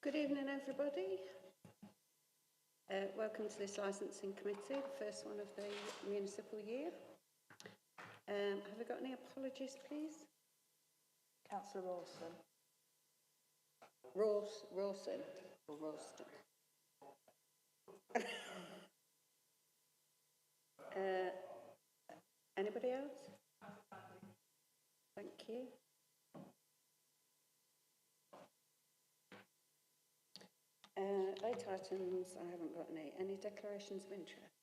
Good evening, everybody. Welcome to this licensing committee, the first one of the municipal year. Have we got any apologies, please? Councillor Rawson. Rawson or Rawston? Anybody else? Thank you. Late items, I haven't got any. Any declarations of interest?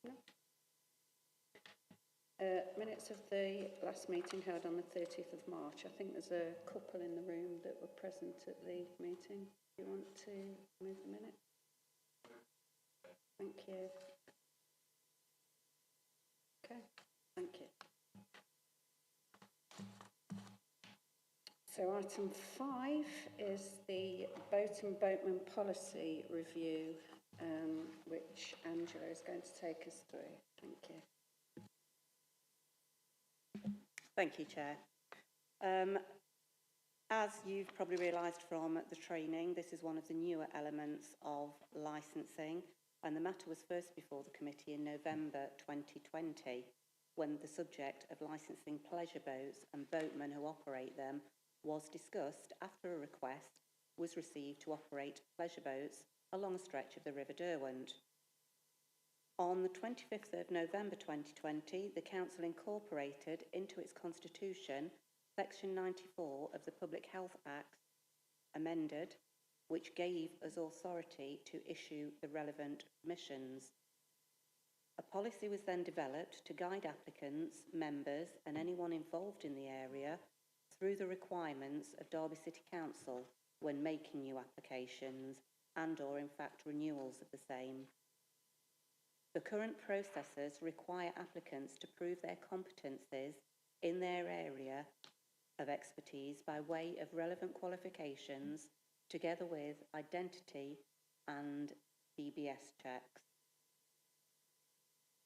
No? Minutes of the last meeting held on the 30th of March. I think there's a couple in the room that were present at the meeting. Do you want to move the minutes? Thank you. Okay, thank you. So item 5 is the boat and boatman policy review, which Angela is going to take us through. Thank you. Thank you, Chair. As you've probably realised from the training, this is one of the newer elements of licensing, and the matter was first before the committee in November 2020, when the subject of licensing pleasure boats and boatmen who operate them was discussed after a request was received to operate pleasure boats along a stretch of the River Derwent. On the 25th of November 2020, the Council incorporated into its constitution Section 94 of the Public Health Act, amended, which gave us authority to issue the relevant permissions. A policy was then developed to guide applicants, members and anyone involved in the area through the requirements of Derby City Council when making new applications and/or in fact renewals of the same. The current processes require applicants to prove their competencies in their area of expertise by way of relevant qualifications, together with identity and DBS checks.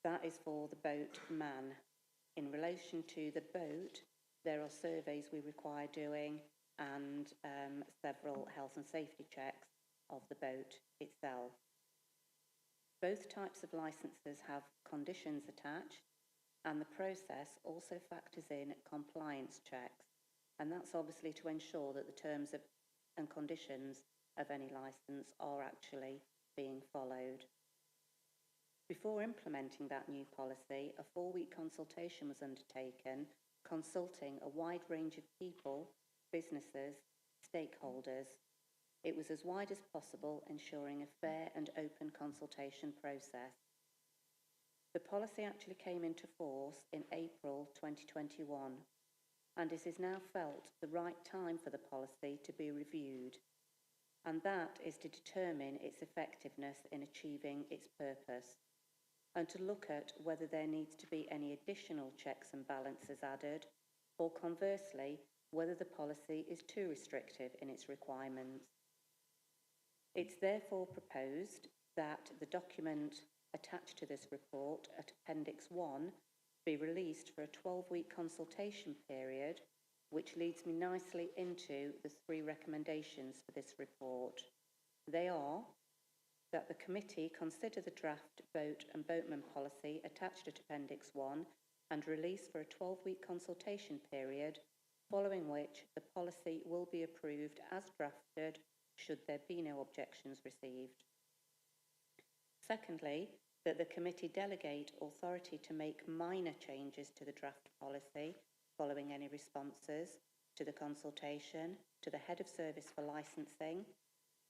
That is for the boatman. In relation to the boat, there are surveys we require doing and several health and safety checks of the boat itself. Both types of licences have conditions attached, and the process also factors in compliance checks, and that's obviously to ensure that the terms and conditions of any licence are actually being followed. Before implementing that new policy, a 4-week consultation was undertaken, consulting a wide range of people, businesses, stakeholders. It was as wide as possible, ensuring a fair and open consultation process. The policy actually came into force in April 2021, and it is now felt the right time for the policy to be reviewed, and that is to determine its effectiveness in achieving its purpose, and to look at whether there needs to be any additional checks and balances added, or conversely, whether the policy is too restrictive in its requirements. It's therefore proposed that the document attached to this report at Appendix 1 be released for a 12-week consultation period, which leads me nicely into the 3 recommendations for this report. They are that the committee consider the draft boat and boatman policy attached at Appendix 1 and release for a 12-week consultation period, following which the policy will be approved as drafted should there be no objections received. Secondly, that the committee delegate authority to make minor changes to the draft policy following any responses to the consultation to the Head of Service for Licensing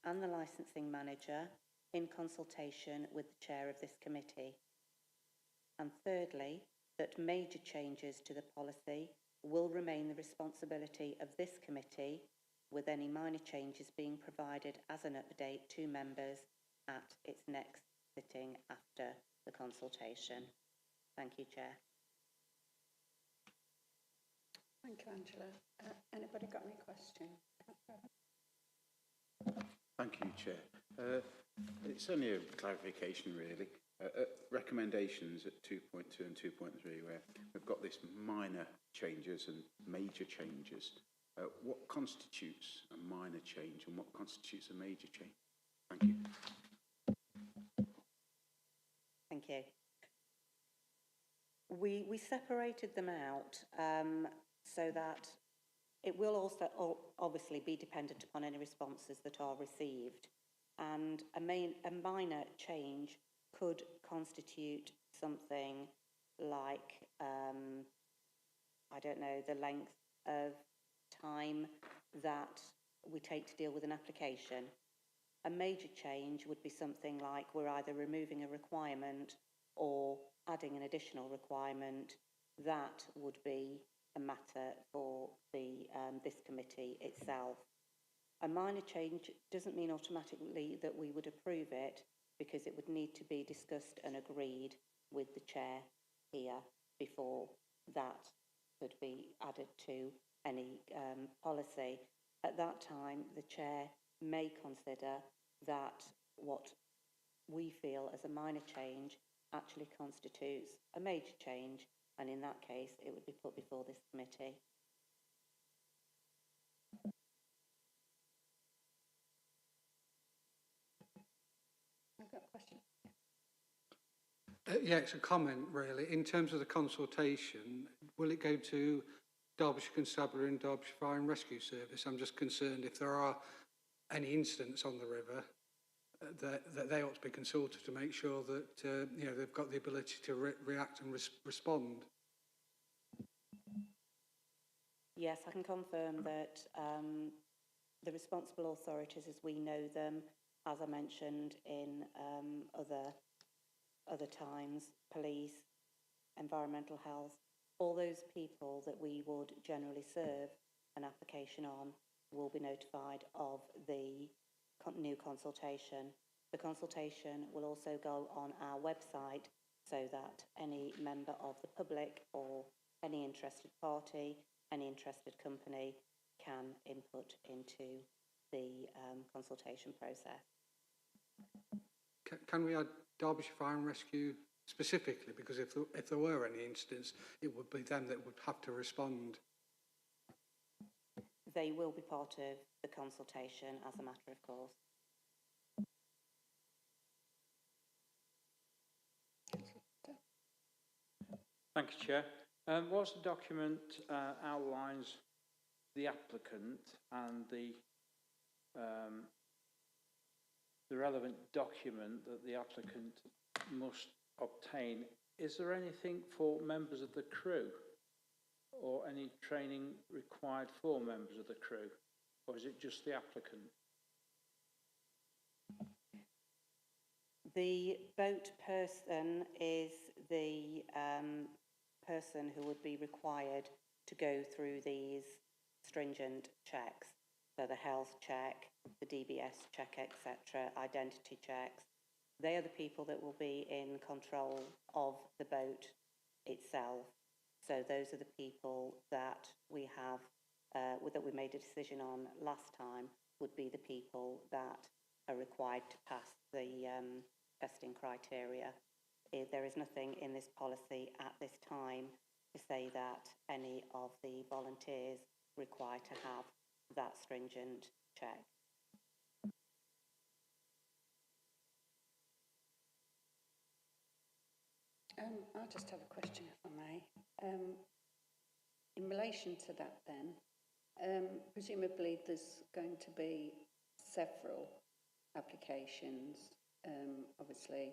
and the Licensing Manager in consultation with the Chair of this committee. And thirdly, that major changes to the policy will remain the responsibility of this committee, with any minor changes being provided as an update to members at its next sitting after the consultation. Thank you, Chair. Thank you, Angela. Anybody got any questions? Thank you, Chair. It's only a clarification, really. Recommendations at 2.2 and 2.3, where we've got this minor changes and major changes. what constitutes a minor change and what constitutes a major change? Thank you. Thank you. We separated them out so that it will also obviously be dependent upon any responses that are received, and a minor change could constitute something like I don't know, the length of time that we take to deal with an application. A major change would be something like we're either removing a requirement or adding an additional requirement. That would be a matter for the this committee itself. A minor change doesn't mean automatically that we would approve it, because it would need to be discussed and agreed with the chair here before that could be added to any policy. At that time, the chair may consider that what we feel as a minor change actually constitutes a major change, and in that case it would be put before this committee. I've got a question. Yeah, it's a comment really. In terms of the consultation, will it go to Derbyshire Constabulary and Derbyshire Fire and Rescue Service? I'm just concerned if there are any incidents on the river that they ought to be consulted to make sure that you know, they've got the ability to react and respond. Yes, I can confirm that the responsible authorities as we know them, as I mentioned in other times, police, environmental health, all those people that we would generally serve an application on will be notified of the new consultation. The consultation will also go on our website so that any member of the public or any interested party, any interested company can input into the consultation process. Can we add Derbyshire Fire and Rescue specifically? Because if there were any incidents, it would be them that would have to respond. They will be part of the consultation as a matter of course. Thank you, Chair. Whilst the document outlines the applicant and the relevant document that the applicant must obtain, is there anything for members of the crew or any training required for members of the crew, or is it just the applicant? The boat person is the person who would be required to go through these stringent checks. So the health check, the DBS check, etc., identity checks. They are the people that will be in control of the boat itself. So those are the people that we have, that we made a decision on last time, would be the people that are required to pass the testing criteria. There is nothing in this policy at this time to say that any of the volunteers require to have that stringent check. I just have a question, if I may. In relation to that then, presumably there's going to be several applications, obviously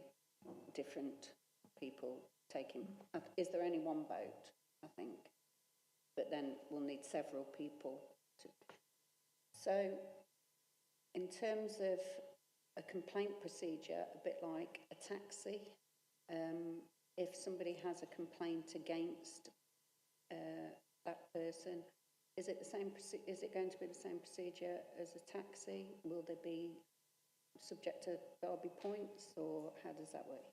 different people taking. Is there only one boat, I think? But then we'll need several people to. So in terms of a complaint procedure, a bit like a taxi, if somebody has a complaint against that person, is it the same? Is it going to be the same procedure as a taxi? Will they be subject to Derby points, or how does that work?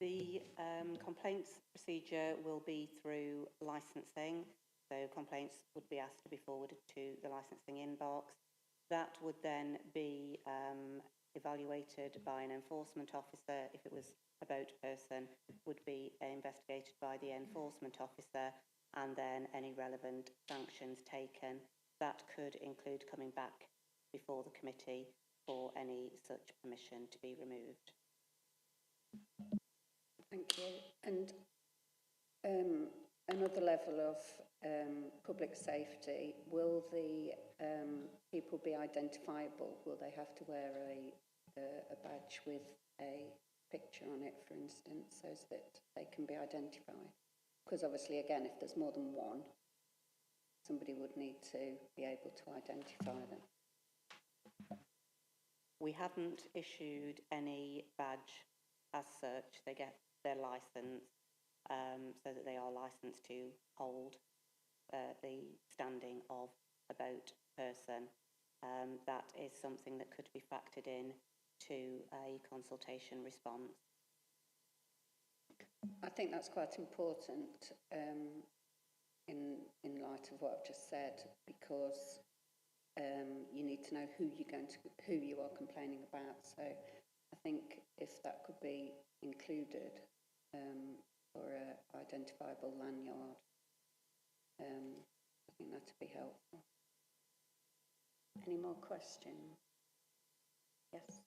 The complaints procedure will be through licensing. So complaints would be asked to be forwarded to the licensing inbox. That would then be evaluated by an enforcement officer. If it was a boat person, would be investigated by the enforcement officer, and then any relevant sanctions taken. That could include coming back before the committee for any such permission to be removed. Thank you. And another level of public safety, will the people be identifiable? Will they have to wear a badge with a picture on it, for instance, so that they can be identified? Because obviously, again, if there's more than one, somebody would need to be able to identify them. We haven't issued any badge as such. They get their licence so that they are licensed to hold the standing of a boat person. That is something that could be factored in to a consultation response. I think that's quite important in light of what I've just said, because you need to know who you are complaining about. So I think if that could be included for an identifiable lanyard, I think that would be helpful. Any more questions? Yes.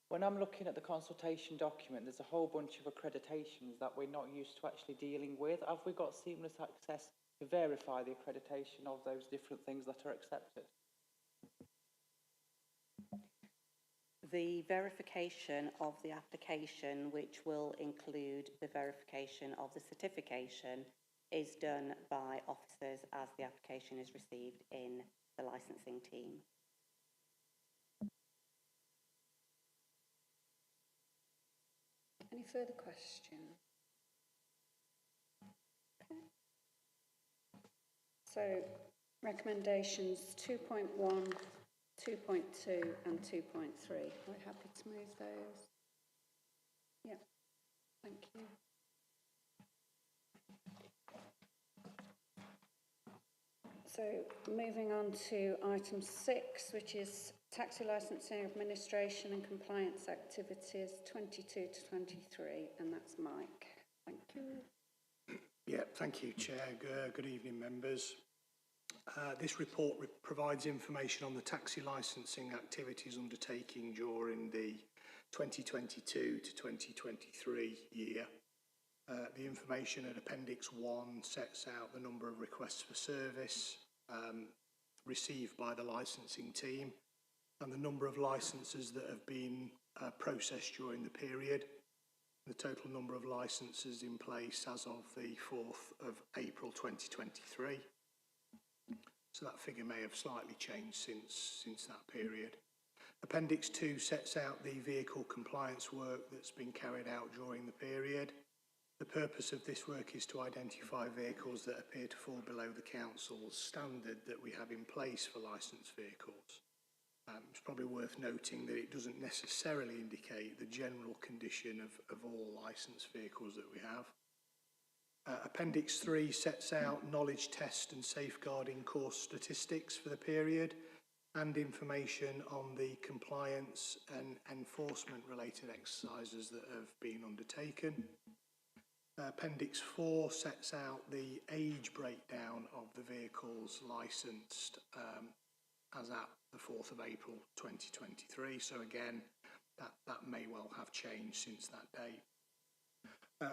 When I'm looking at the consultation document, there's a whole bunch of accreditations that we're not used to actually dealing with. Have we got seamless access to verify the accreditation of those different things that are accepted? The verification of the application, which will include the verification of the certification, is done by officers as the application is received in the licensing team. Any further questions? Okay. So recommendations 2.1, 2.2 and 2.3. We're happy to move those. Yeah, thank you. So moving on to item 6, which is taxi licensing, administration and compliance activities 22 to 23, and that's Mike. Thank you. Yeah, thank you, Chair. Good evening, members. This report provides information on the taxi licensing activities undertaking during the 2022 to 2023 year. The information at Appendix 1 sets out the number of requests for service received by the licensing team and the number of licences that have been processed during the period. The total number of licences in place as of the 4th of April 2023. So that figure may have slightly changed since that period. Appendix 2 sets out the vehicle compliance work that's been carried out during the period. The purpose of this work is to identify vehicles that appear to fall below the council's standard that we have in place for licensed vehicles. It's probably worth noting that it doesn't necessarily indicate the general condition of all licensed vehicles that we have. Appendix 3 sets out knowledge test and safeguarding course statistics for the period and information on the compliance and enforcement related exercises that have been undertaken. Appendix 4 sets out the age breakdown of the vehicles licensed as at the 4th of April 2023. So again, that may well have changed since that date.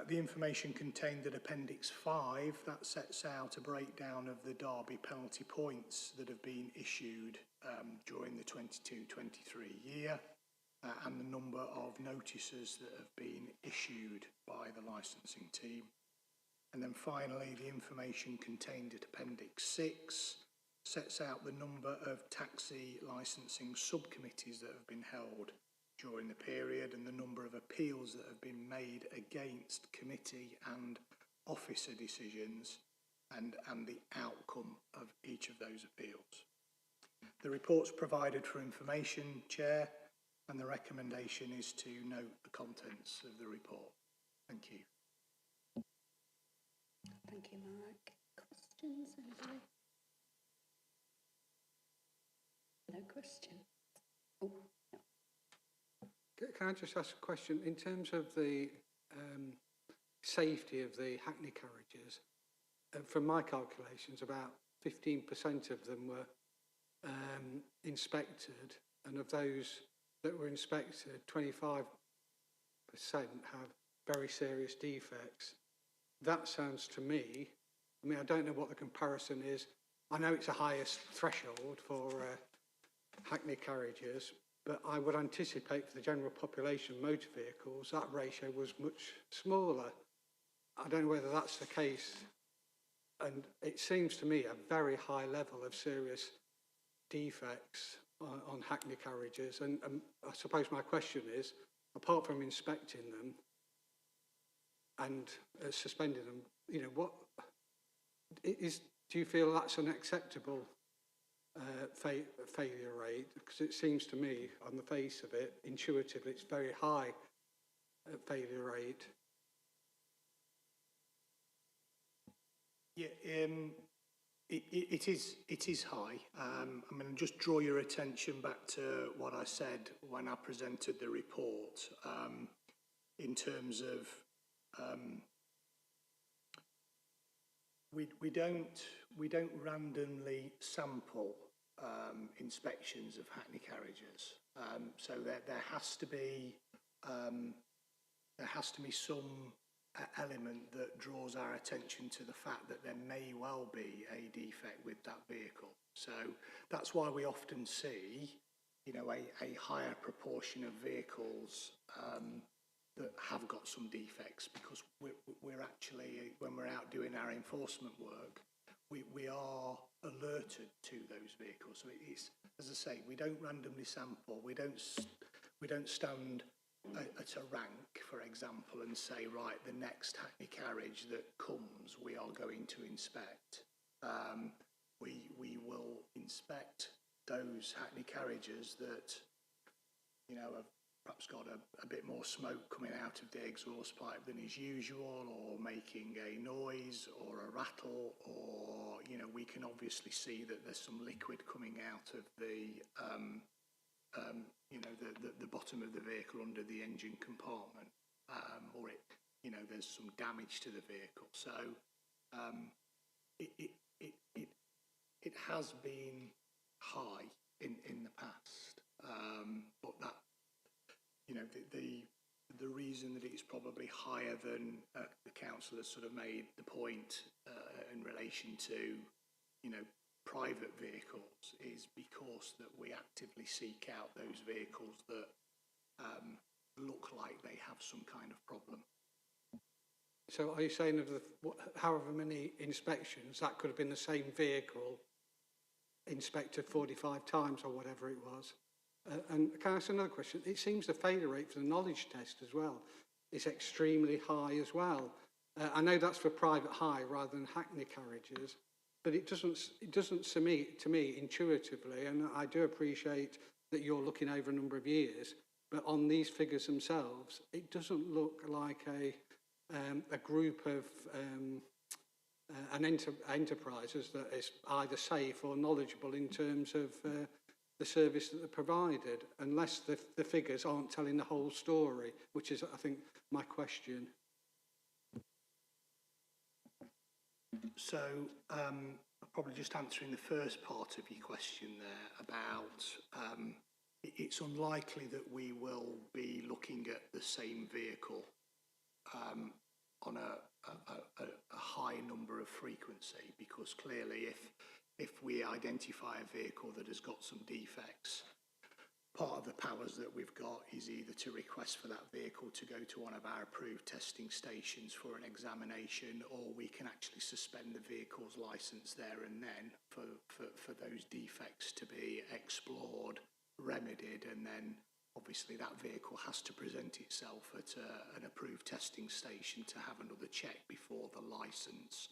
The information contained in Appendix 5, that sets out a breakdown of the Derby penalty points that have been issued during the 22-23 year and the number of notices that have been issued by the licensing team. And then finally, the information contained at Appendix 6 sets out the number of taxi licensing subcommittees that have been held during the period and the number of appeals that have been made against committee and officer decisions and the outcome of each of those appeals. The report's provided for information, Chair, and the recommendation is to note the contents of the report. Thank you. Thank you, Mark. Questions, anybody? No question. Oh, no. Can I just ask a question? In terms of the safety of the Hackney carriages, from my calculations, about 15% of them were inspected, and of those that were inspected, 25% have very serious defects. That sounds to me, I mean, I don't know what the comparison is. I know it's a highest threshold for Hackney carriages, but I would anticipate for the general population motor vehicles, that ratio was much smaller. I don't know whether that's the case. And it seems to me a very high level of serious defects on Hackney carriages. And I suppose my question is, apart from inspecting them and suspending them, you know, what is, do you feel that's an acceptable failure rate? Because it seems to me, on the face of it, intuitively, it's very high failure rate. Yeah, it is high. I'm going to just draw your attention back to what I said when I presented the report in terms of we don't randomly sample inspections of Hackney carriages. So there has to be some element that draws our attention to the fact that there may well be a defect with that vehicle. So that's why we often see, you know, a higher proportion of vehicles that have got some defects, because we're actually, when we're out doing our enforcement work, we are alerted to those vehicles. So it's, as I say, we don't randomly sample. We don't stand at a rank, for example, and say, right, the next Hackney carriage that comes, we are going to inspect. We will inspect those Hackney carriages that, you know, have perhaps got a bit more smoke coming out of the exhaust pipe than is usual, or making a noise or a rattle, or, you know, we can obviously see that there's some liquid coming out of the you know, the bottom of the vehicle under the engine compartment, or it, you know, there's some damage to the vehicle. So it has been high in the past, but that, you know, the reason that it's probably higher than the council has sort of made the point in relation to, you know, private vehicles is because that we actively seek out those vehicles that look like they have some kind of problem. So are you saying of the however many inspections, that could have been the same vehicle inspected 45 times or whatever it was? And can I ask another question? It seems the failure rate for the knowledge test as well is extremely high as well. I know that's for private hire rather than Hackney carriages, but it doesn't to me intuitively, and I do appreciate that you're looking over a number of years, but on these figures themselves, it doesn't look like a group of enterprises that is either safe or knowledgeable in terms of the service that they're provided, unless the figures aren't telling the whole story, which is, I think, my question. So probably just answering the first part of your question there about it's unlikely that we will be looking at the same vehicle on a high number of frequency, because clearly if we identify a vehicle that has got some defects, part of the powers that we've got is either to request for that vehicle to go to one of our approved testing stations for an examination, or we can actually suspend the vehicle's licence there and then for those defects to be explored, remedied, and then obviously that vehicle has to present itself at an approved testing station to have another check before the licence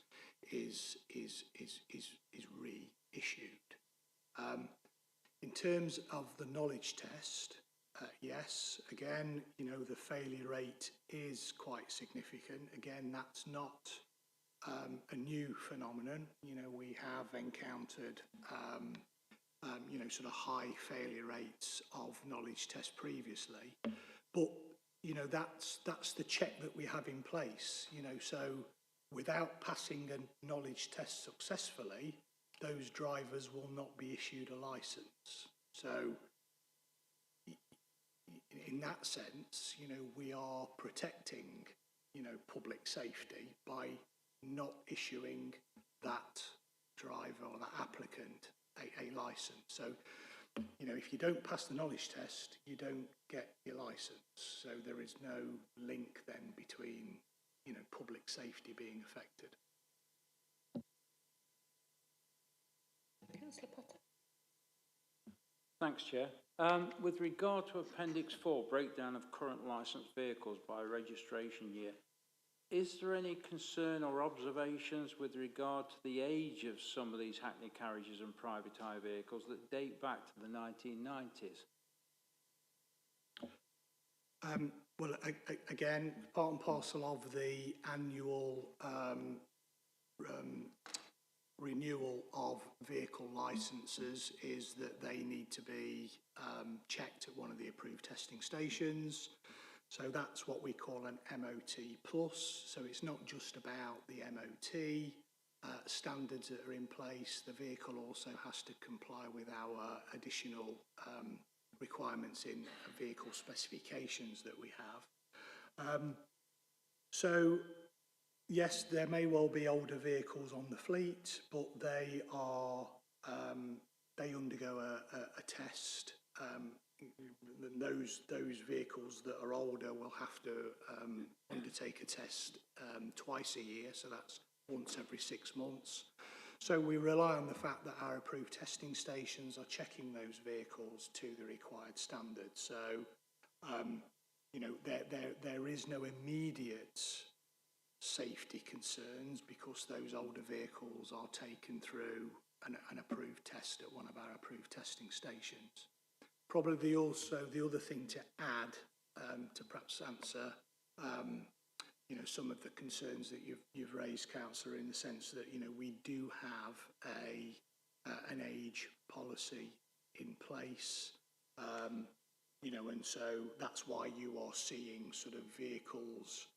is reissued. In terms of the knowledge test, yes, again, you know, the failure rate is quite significant. Again, that's not a new phenomenon. You know, we have encountered, you know, sort of high failure rates of knowledge tests previously, but, you know, that's the check that we have in place, you know, so without passing a knowledge test successfully, those drivers will not be issued a licence. So in that sense, you know, we are protecting, you know, public safety by not issuing that driver or that applicant a licence. So, you know, if you don't pass the knowledge test, you don't get your licence. So there is no link then between, you know, public safety being affected. Councillor Potter. Thanks, Chair. With regard to Appendix 4, breakdown of current licensed vehicles by registration year, is there any concern or observations with regard to the age of some of these Hackney carriages and private hire vehicles that date back to the 1990s? Well, again, part and parcel of the annual renewal of vehicle licences is that they need to be checked at one of the approved testing stations. So that's what we call an MOT plus. So it's not just about the MOT standards that are in place. The vehicle also has to comply with our additional requirements in vehicle specifications that we have. So yes, there may well be older vehicles on the fleet, but they are they undergo a test. Those vehicles that are older will have to undertake a test twice a year, so that's once every 6 months. So we rely on the fact that our approved testing stations are checking those vehicles to the required standards. So, you know, there is no immediate safety concerns because those older vehicles are taken through an approved test at one of our approved testing stations. Probably also the other thing to add to perhaps answer you know, some of the concerns that you've raised, Councillor, in the sense that, you know, we do have an age policy in place, you know, and so that's why you are seeing sort of vehicles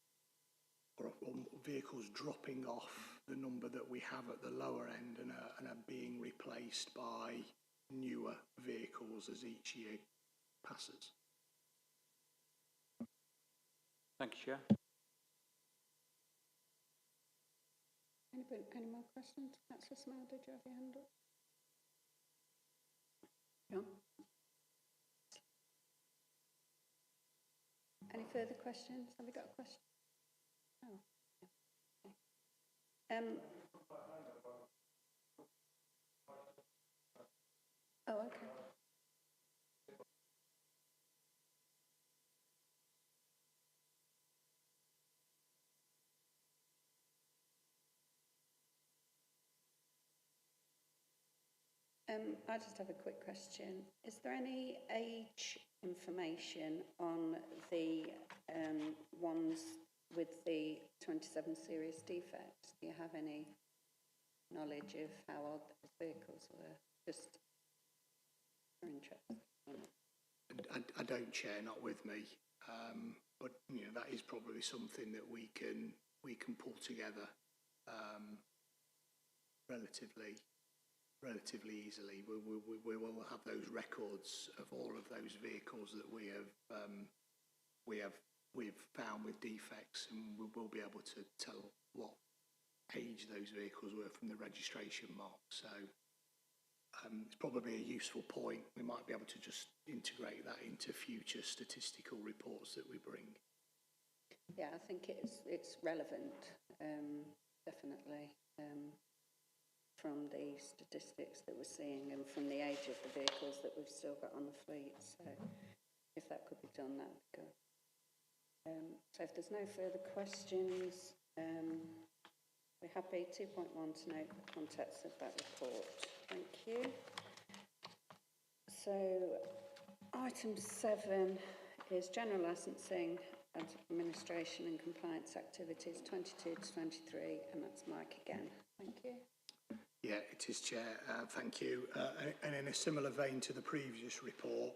or vehicles dropping off the number that we have at the lower end and are being replaced by newer vehicles as each year passes. Thank you, Chair. Any more questions? Councillor Smile, did you have your hand up? John? Any further questions? Have we got a question? Oh, yeah. Okay. Oh, okay. I just have a quick question. Is there any age information on the ones with the 27 serious defects? Do you have any knowledge of how old those vehicles were? Just for interest. I don't, Chair, not with me. But you know, that is probably something that we can pull together relatively easily. We will have those records of all of those vehicles that we've found with defects, and we will be able to tell what age those vehicles were from the registration mark. So it's probably a useful point. We might be able to just integrate that into future statistical reports that we bring. Yeah, I think it's relevant, definitely, from the statistics that we're seeing and from the age of the vehicles that we've still got on the fleet. So if that could be done, that would be good. So if there's no further questions, we're happy. 2.1 to note the contents of that report. Thank you. So item 7 is general licensing and administration and compliance activities 22 to 23, and that's Mike again. Thank you. Yeah, it is, Chair. Thank you. And in a similar vein to the previous report,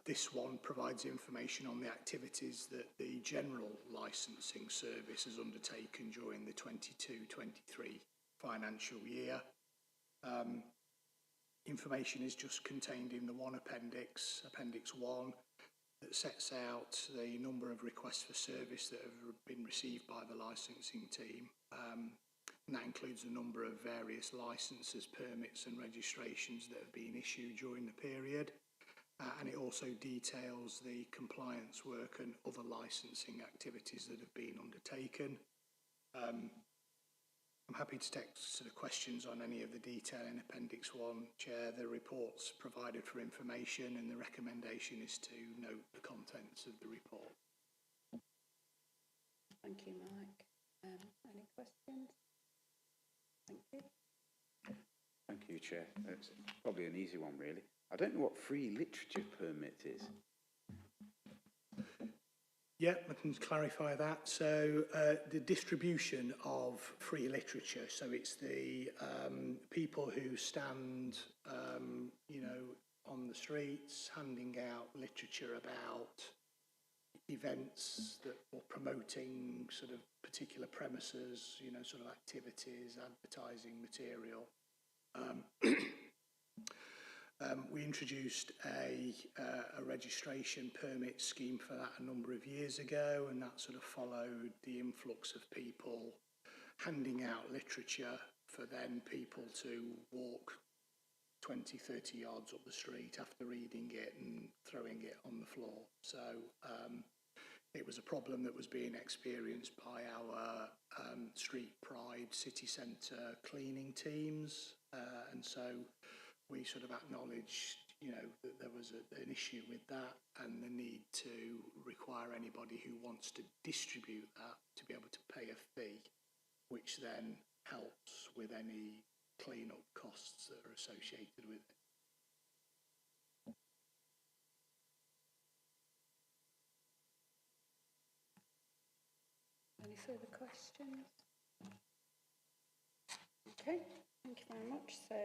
This one provides information on the activities that the General Licensing Service has undertaken during the 22-23 financial year. Information is just contained in the one appendix, Appendix 1, that sets out the number of requests for service that have been received by the licensing team. And that includes the number of various licences, permits and registrations that have been issued during the period. And it also details the compliance work and other licensing activities that have been undertaken. I'm happy to take sort of questions on any of the detail in Appendix 1, Chair. The report's provided for information and the recommendation is to note the contents of the report. Thank you, Mike. Any questions? Thank you. Thank you, Chair. It's probably an easy one, really. I don't know what free literature permit is. Yeah, I can clarify that. So the distribution of free literature, so it's the people who stand, you know, on the streets handing out literature about events that or promoting sort of particular premises, you know, sort of activities, advertising material. We introduced a registration permit scheme for that a number of years ago, and that sort of followed the influx of people handing out literature for then people to walk 20, 30 yards up the street after reading it and throwing it on the floor. So it was a problem that was being experienced by our Street Pride city centre cleaning teams, and so we sort of acknowledged, you know, that there was an issue with that and the need to require anybody who wants to distribute that to be able to pay a fee, which then helps with any clean-up costs that are associated with it. Any further questions? Okay, thank you very much. So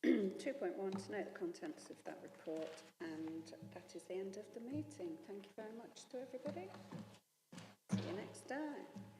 2.1, to note the contents of that report, and that is the end of the meeting. Thank you very much to everybody. See you next time.